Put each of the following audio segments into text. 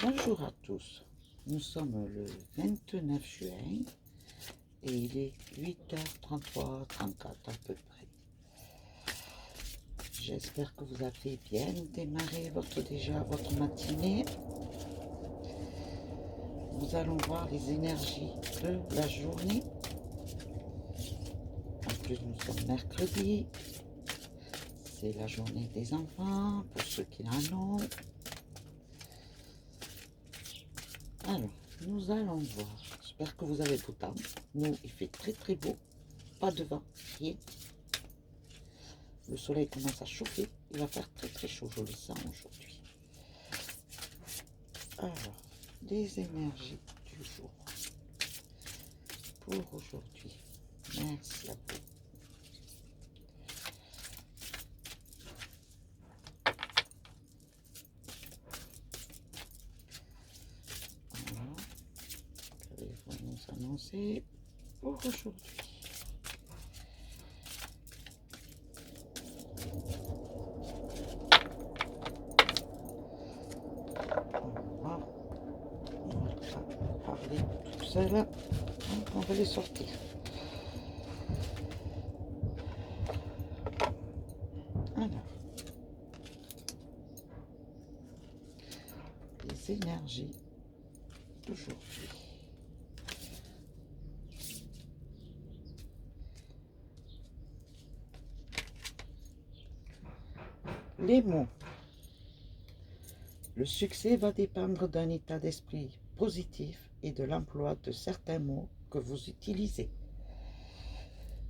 Bonjour à tous, nous sommes le 29 juin et il est 8h33, 34 à peu près. J'espère que vous avez bien démarré votre matinée. Nous allons voir les énergies de la journée. En plus, nous sommes mercredi. C'est la journée des enfants, pour ceux qui en ont. Alors, nous allons voir. J'espère que vous avez beau temps. Nous, il fait très très beau. Pas de vent, rien. Le soleil commence à chauffer. Il va faire très très chaud, je le sens aujourd'hui. Alors, les énergies du jour. Pour aujourd'hui. Merci à vous. Voilà. Qu'allez-vous nous annoncer pour aujourd'hui? Parler tout seul, donc on va les sortir. Alors, les énergies d'aujourd'hui. Les mots. Le succès va dépendre d'un état d'esprit positif et de l'emploi de certains mots que vous utilisez.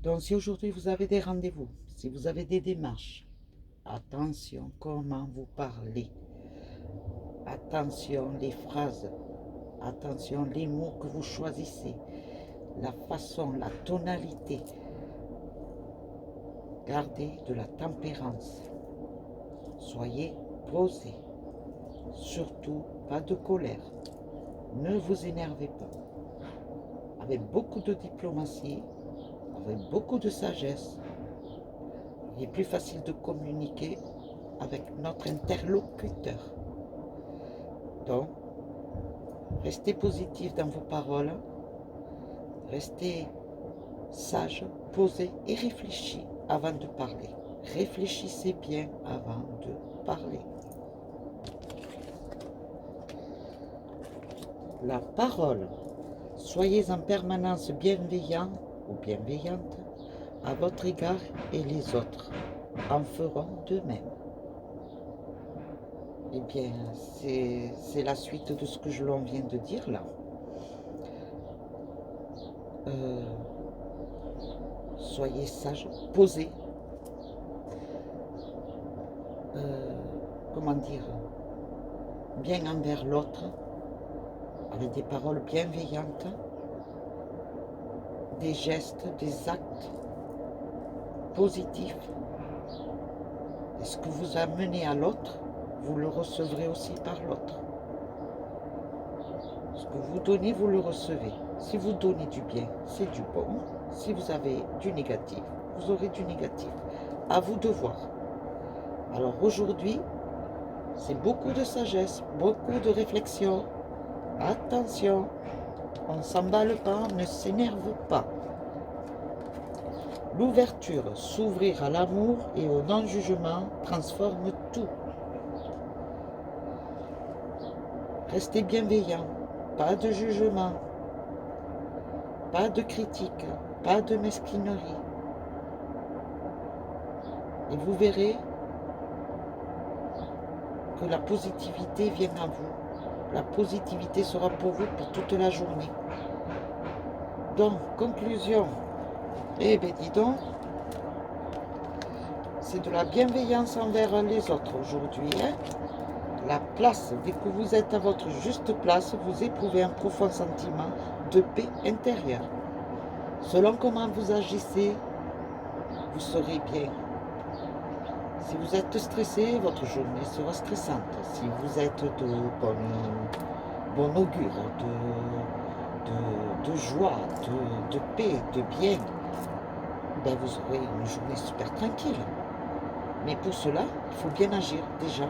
Donc si aujourd'hui vous avez des rendez-vous, si vous avez des démarches, attention comment vous parlez, attention les phrases, attention les mots que vous choisissez, la façon, la tonalité. Gardez de la tempérance, soyez posé, surtout pas de colère, ne vous énervez pas, avec beaucoup de diplomatie, avec beaucoup de sagesse. Il est plus facile de communiquer avec notre interlocuteur. Donc, restez positif dans vos paroles, restez sage, posé et réfléchi avant de parler. Réfléchissez bien avant de parler. La parole. Soyez en permanence bienveillant ou bienveillante à votre égard et les autres en feront de même. Eh bien, c'est la suite de ce que l'on vient de dire là. Soyez sage, posé. Comment dire, bien envers l'autre, avec des paroles bienveillantes, des gestes, des actes positifs. Et ce que vous amenez à l'autre, vous le recevrez aussi par l'autre. Ce que vous donnez, vous le recevez. Si vous donnez du bien, c'est du bon. Si vous avez du négatif, vous aurez du négatif. À vous de voir. Alors aujourd'hui, c'est beaucoup de sagesse, beaucoup de réflexion. Attention, on ne s'emballe pas, on ne s'énerve pas. L'ouverture, s'ouvrir à l'amour et au non-jugement transforme tout. Restez bienveillant, pas de jugement, pas de critique, pas de mesquinerie. Et vous verrez que la positivité vient à vous. La positivité sera pour vous pour toute la journée. Donc, conclusion. Eh bien, dis donc, c'est de la bienveillance envers les autres aujourd'hui. Hein? La place, dès que vous êtes à votre juste place, vous éprouvez un profond sentiment de paix intérieure. Selon comment vous agissez, vous serez bien. Si vous êtes stressé, votre journée sera stressante. Si vous êtes de bon augure, de joie, de paix, de bien, ben vous aurez une journée super tranquille. Mais pour cela, il faut bien agir déjà,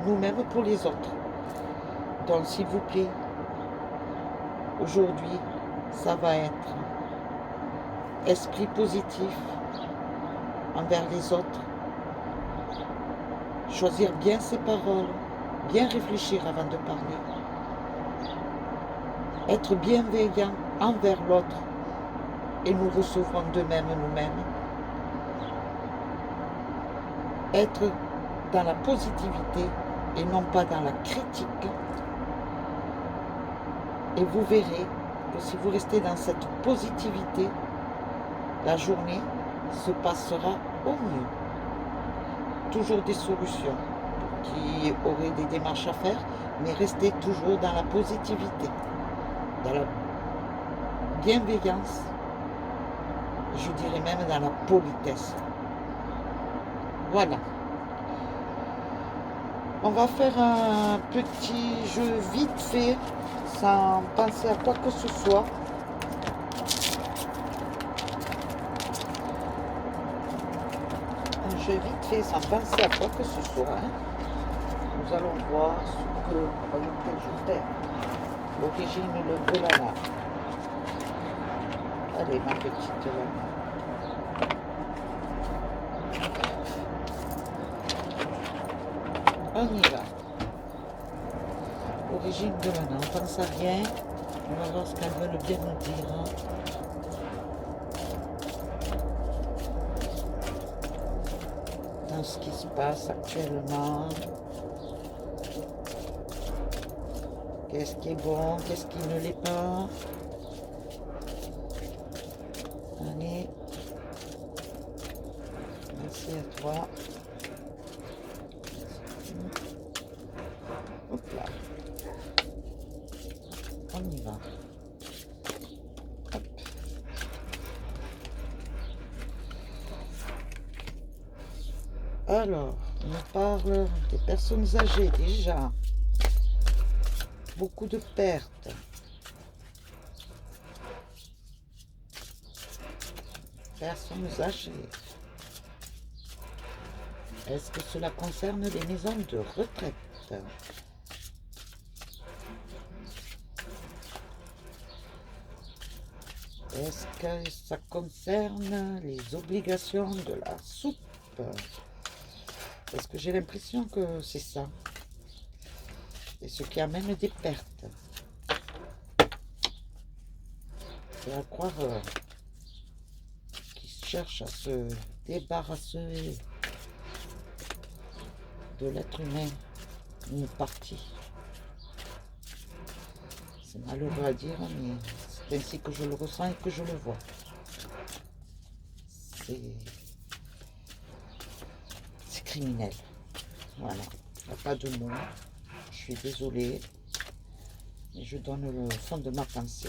nous-mêmes pour les autres. Donc, s'il vous plaît, aujourd'hui, ça va être esprit positif envers les autres, choisir bien ses paroles, bien réfléchir avant de parler, être bienveillant envers l'autre et nous recevrons de même nous-mêmes, être dans la positivité et non pas dans la critique. Et vous verrez que si vous restez dans cette positivité, la journée se passera au mieux. Toujours des solutions qui auraient des démarches à faire, mais restez toujours dans la positivité, dans la bienveillance, je dirais même dans la politesse. Voilà. On va faire un petit jeu vite fait, sans penser à quoi que ce soit. Un jeu vite fait, sans penser à quoi que ce soit. Nous allons voir ce que je fais. L'origine de la lame. Allez, ma petite lame. On y va. Origine de la lame. On pense à rien. On va voir ce qu'elles veulent bien nous dire. Dans ce qui se passe actuellement. Qu'est-ce qui est bon, qu'est-ce qui ne l'est pas. Allez. Merci à toi. Hop là. On y va. Hop. Alors, on parle des personnes âgées déjà. Beaucoup de pertes. Personnes âgées. Est-ce que cela concerne les maisons de retraite? Est-ce que ça concerne les obligations de la soupe? Parce que j'ai l'impression que c'est ça. Et ce qui amène des pertes. C'est à croire qu'ils cherchent à se débarrasser de l'être humain, une partie. C'est malheureux à dire, mais c'est ainsi que je le ressens et que je le vois. C'est criminel. Voilà, il n'y a pas de mots. Je suis désolée, mais je donne le fond de ma pensée.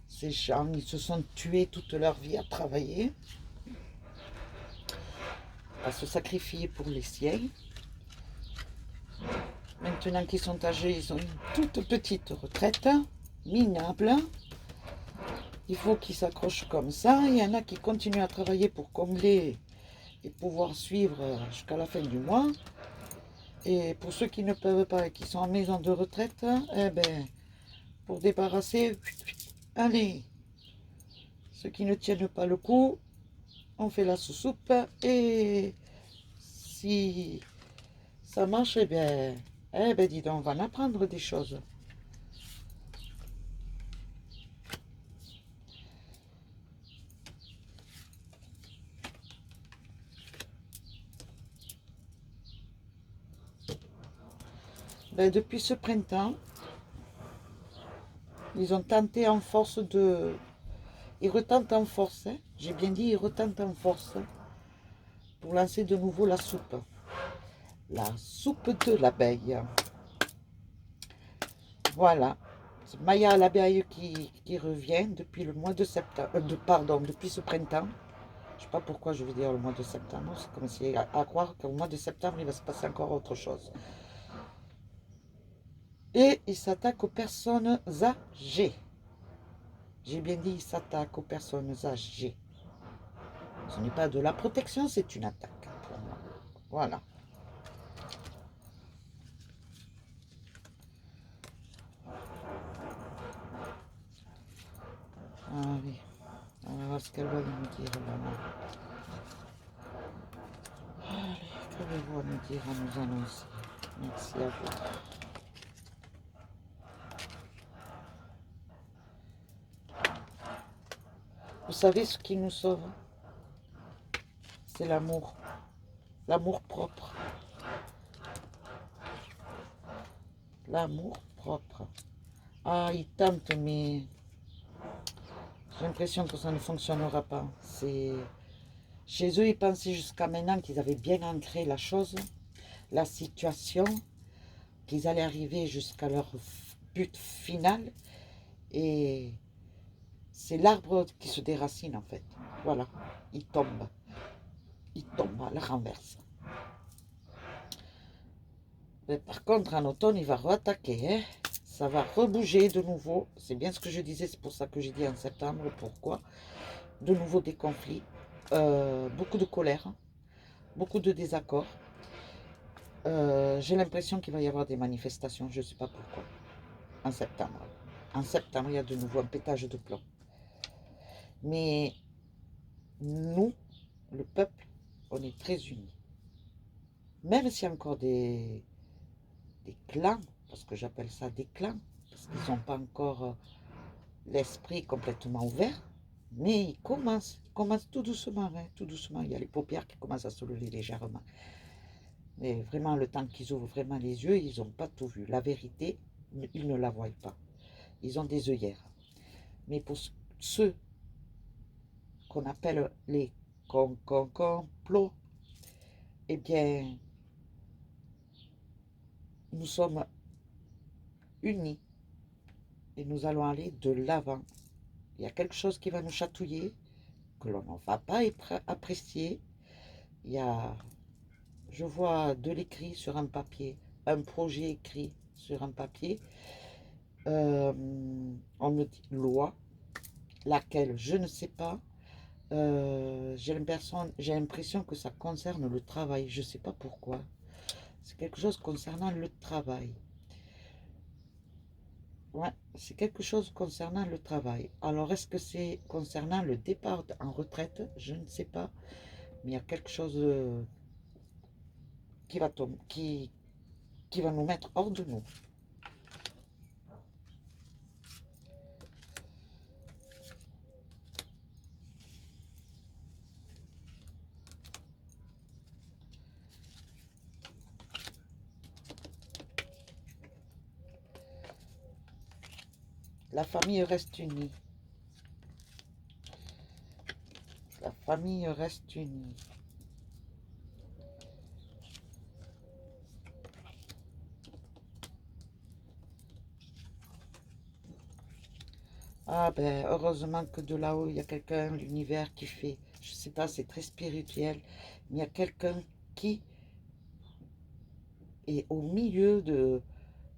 Ces gens, ils se sont tués toute leur vie à travailler, à se sacrifier pour les siens. Maintenant qu'ils sont âgés, ils ont une toute petite retraite, minable. Il faut qu'ils s'accrochent comme ça. Il y en a qui continuent à travailler pour combler et pouvoir suivre jusqu'à la fin du mois. Et pour ceux qui ne peuvent pas et qui sont en maison de retraite, eh ben, pour débarrasser, allez, ceux qui ne tiennent pas le coup, on fait la sous-soupe. Et si ça marche, eh ben dis donc, on va en apprendre des choses. Ben, depuis ce printemps, ils ont tenté en force de... Ils retentent en force, hein. J'ai bien dit, ils retentent en force pour lancer de nouveau la soupe. La soupe de l'abeille. Voilà. C'est Maya l'abeille qui revient depuis le mois de septembre. Pardon, depuis ce printemps. Je ne sais pas pourquoi je veux dire le mois de septembre. C'est comme si à croire qu'au mois de septembre, il va se passer encore autre chose. Et il s'attaque aux personnes âgées. J'ai bien dit, il s'attaque aux personnes âgées. Ce n'est pas de la protection, c'est une attaque pour moi. Voilà. voir ce qu'elle va nous dire là. Allez, qu'avez-vous à nous dire, à nous annoncer? Merci à vous. Vous savez ce qui nous sauve? C'est l'amour. L'amour propre. L'amour propre. Ah, il tente, mais j'ai l'impression que ça ne fonctionnera pas. C'est... Chez eux, ils pensaient jusqu'à maintenant qu'ils avaient bien ancré la chose, la situation, qu'ils allaient arriver jusqu'à leur but final. Et c'est l'arbre qui se déracine, en fait. Voilà, il tombe. Il tombe à la renverse. Mais par contre, en automne, il va re-attaquer. Hein. Ça va rebouger de nouveau. C'est bien ce que je disais, c'est pour ça que j'ai dit en septembre. Pourquoi? De nouveau des conflits. Beaucoup de colère. Beaucoup de désaccords. J'ai l'impression qu'il va y avoir des manifestations. Je ne sais pas pourquoi. En septembre. En septembre, il y a de nouveau un pétage de plomb. Mais nous, le peuple, on est très unis. Même s'il y a encore des clans, parce que j'appelle ça des clans, parce qu'ils n'ont pas encore l'esprit complètement ouvert, mais ils commencent tout doucement, hein, tout doucement. Il y a les paupières qui commencent à se lever légèrement. Mais vraiment, le temps qu'ils ouvrent vraiment les yeux, ils n'ont pas tout vu. La vérité, ils ne la voient pas. Ils ont des œillères. Mais pour ceux qu'on appelle les complots, eh bien, nous sommes unis et nous allons aller de l'avant. Il y a quelque chose qui va nous chatouiller, que l'on ne va pas apprécier. Il y a, je vois de l'écrit sur un papier, un projet écrit sur un papier. On me dit loi, laquelle je ne sais pas. J'ai l'impression que ça concerne le travail. Je ne sais pas pourquoi. C'est quelque chose concernant le travail. Ouais, c'est quelque chose concernant le travail. Alors, est-ce que c'est concernant le départ en retraite? Je ne sais pas. Mais il y a quelque chose qui va tomber, qui va nous mettre hors de nous. La famille reste unie. La famille reste unie. Ah ben, heureusement que de là-haut, il y a quelqu'un, l'univers qui fait, je sais pas, c'est très spirituel, mais il y a quelqu'un qui est au milieu de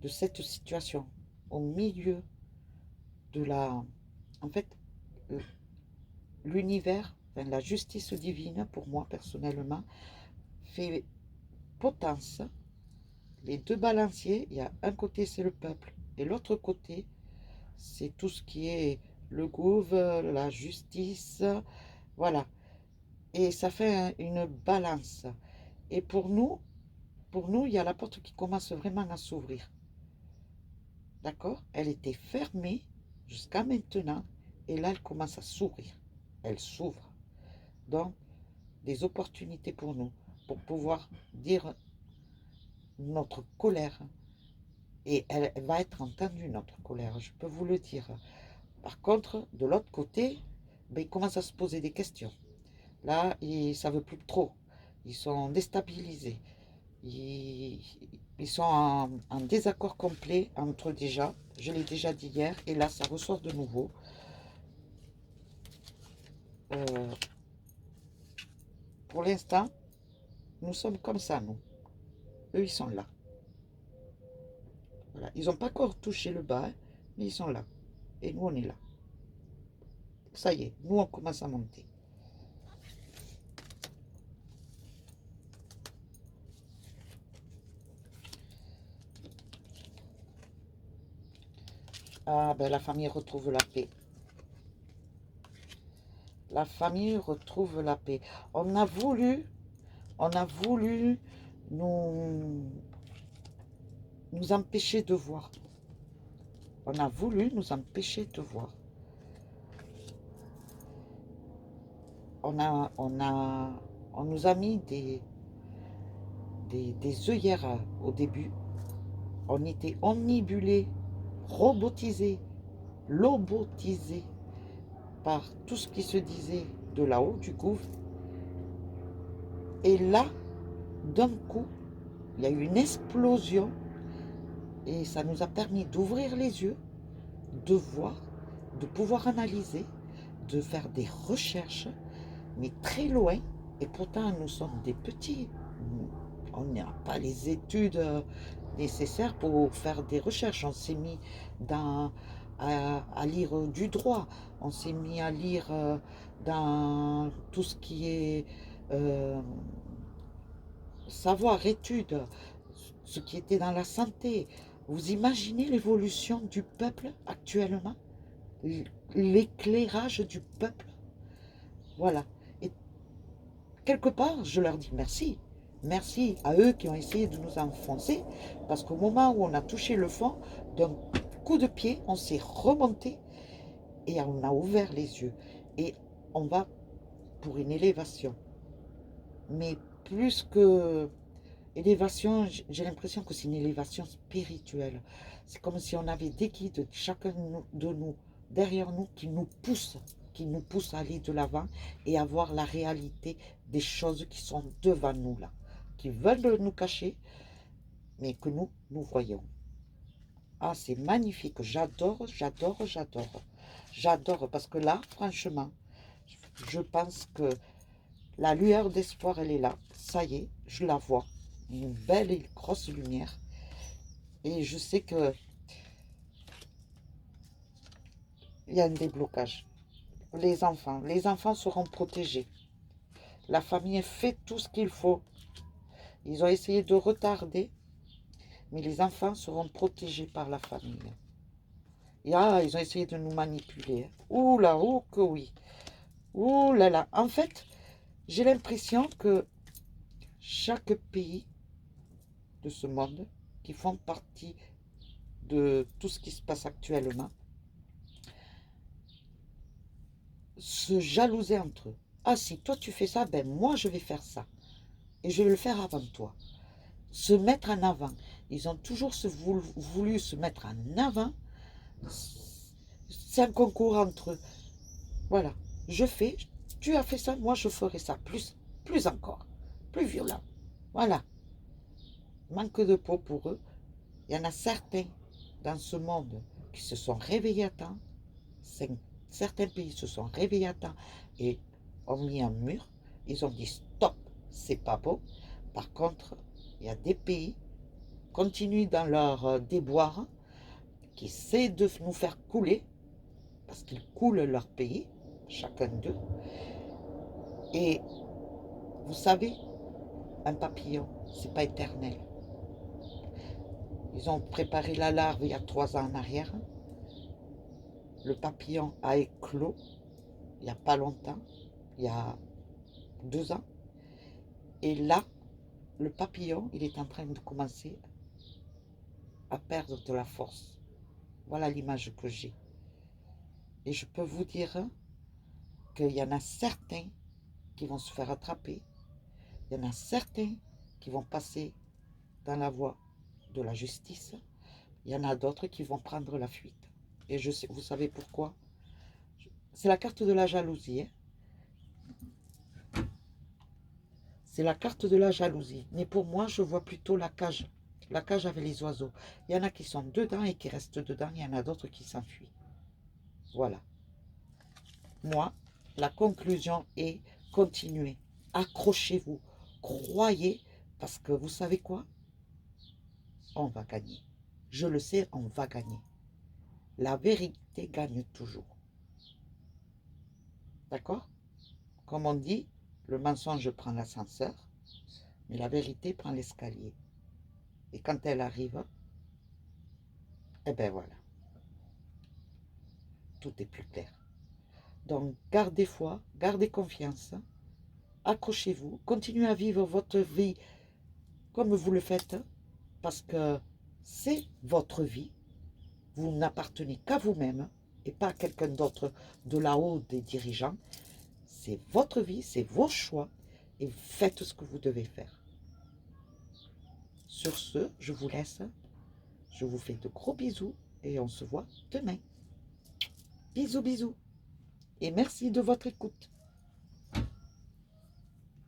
cette situation, au milieu de la... En fait, l'univers, enfin, la justice divine, pour moi personnellement, fait potence. Les deux balanciers, il y a un côté c'est le peuple, et l'autre côté, c'est tout ce qui est le gouvernement, la justice, voilà. Et ça fait une balance. Et pour nous, il y a la porte qui commence vraiment à s'ouvrir. D'accord? Elle était fermée jusqu'à maintenant. Et là, elle commence à s'ouvrir. Elle s'ouvre. Donc, des opportunités pour nous, pour pouvoir dire notre colère. Et elle va être entendue, notre colère, je peux vous le dire. Par contre, de l'autre côté, ben, ils commencent à se poser des questions. Là, ils ne savent plus trop. Ils sont déstabilisés. Ils, ils sont en désaccord complet entre eux déjà. Je l'ai déjà dit hier. Et là, ça ressort de nouveau. Euh, pour l'instant, nous sommes comme ça, nous. Eux, ils sont là. Voilà. Ils n'ont pas encore touché le bas, hein, mais ils sont là. Et nous, on est là. Ça y est, nous, on commence à monter. Ah, ben la famille retrouve la paix. La famille retrouve la paix. On a voulu, on a voulu nous, nous empêcher de voir. On a voulu nous empêcher de voir. On nous a mis des œillères au début. On était omnibulés, robotisés, lobotisés par tout ce qui se disait de là-haut, du gouffre. Et là, d'un coup, il y a eu une explosion et ça nous a permis d'ouvrir les yeux, de voir, de pouvoir analyser, de faire des recherches, mais très loin. Et pourtant, nous sommes des petits. On n'a pas les études nécessaires pour faire des recherches. On s'est mis à lire du droit. On s'est mis à lire dans tout ce qui est euh, savoir, études, ce qui était dans la santé. Vous imaginez l'évolution du peuple actuellement? L'éclairage du peuple? Voilà. Et quelque part, je leur dis merci. Merci à eux qui ont essayé de nous enfoncer, parce qu'au moment où on a touché le fond, d'un coup de pied, on s'est remonté et on a ouvert les yeux. Et on va pour une élévation. Mais plus que élévation, j'ai l'impression que c'est une élévation spirituelle. C'est comme si on avait des guides, chacun de nous, derrière nous, qui nous poussent à aller de l'avant et à voir la réalité des choses qui sont devant nous là, qui veulent nous cacher, mais que nous voyons. Ah, c'est magnifique, j'adore, j'adore, j'adore. J'adore parce que là, franchement, je pense que la lueur d'espoir, elle est là. Ça y est, je la vois. Une belle et grosse lumière. Et je sais que il y a un déblocage. Les enfants seront protégés. La famille fait tout ce qu'il faut. Ils ont essayé de retarder, mais les enfants seront protégés par la famille. Et ils ont essayé de nous manipuler. Ouh là, ouh que oui. Ouh là là. En fait, j'ai l'impression que chaque pays de ce monde, qui font partie de tout ce qui se passe actuellement, se jalousaient entre eux. Ah, si toi tu fais ça, ben moi je vais faire ça. Et je vais le faire avant toi. Se mettre en avant. Ils ont toujours voulu se mettre en avant. C'est un concours entre eux. Voilà. Je fais, tu as fait ça, moi je ferai ça. Plus encore. Plus violent. Voilà. Manque de peau pour eux. Il y en a certains dans ce monde qui se sont réveillés à temps. Certains pays se sont réveillés à temps et ont mis un mur. Ils ont dit stop, c'est pas beau. Par contre, il y a des pays qui continuent dans leur déboire, qui essaient de nous faire couler, parce qu'ils coulent leur pays, chacun d'eux. Et vous savez, un papillon, c'est pas éternel. Ils ont préparé la larve il y a 3 ans en arrière. Le papillon a éclos il n'y a pas longtemps, il y a 2 ans. Et là, le papillon, il est en train de commencer à perdre de la force. Voilà l'image que j'ai. Et je peux vous dire qu'il y en a certains qui vont se faire attraper. Il y en a certains qui vont passer dans la voie de la justice. Il y en a d'autres qui vont prendre la fuite. Et je sais, vous savez pourquoi? C'est la carte de la jalousie. C'est la carte de la jalousie. Mais pour moi, je vois plutôt la cage. La cage avec les oiseaux. Il y en a qui sont dedans et qui restent dedans. Il y en a d'autres qui s'enfuient. Voilà. Moi, la conclusion est continuez. Accrochez-vous. Croyez. Parce que vous savez quoi? On va gagner. Je le sais, on va gagner. La vérité gagne toujours. D'accord? Comme on dit, le mensonge prend l'ascenseur, mais la vérité prend l'escalier. Et quand elle arrive, eh ben voilà, tout est plus clair. Donc, gardez foi, gardez confiance, accrochez-vous, continuez à vivre votre vie comme vous le faites, parce que c'est votre vie. Vous n'appartenez qu'à vous-même et pas à quelqu'un d'autre de là-haut des dirigeants. C'est votre vie, c'est vos choix et faites ce que vous devez faire. Sur ce, je vous laisse. Je vous fais de gros bisous et on se voit demain. Bisous, bisous. Et merci de votre écoute.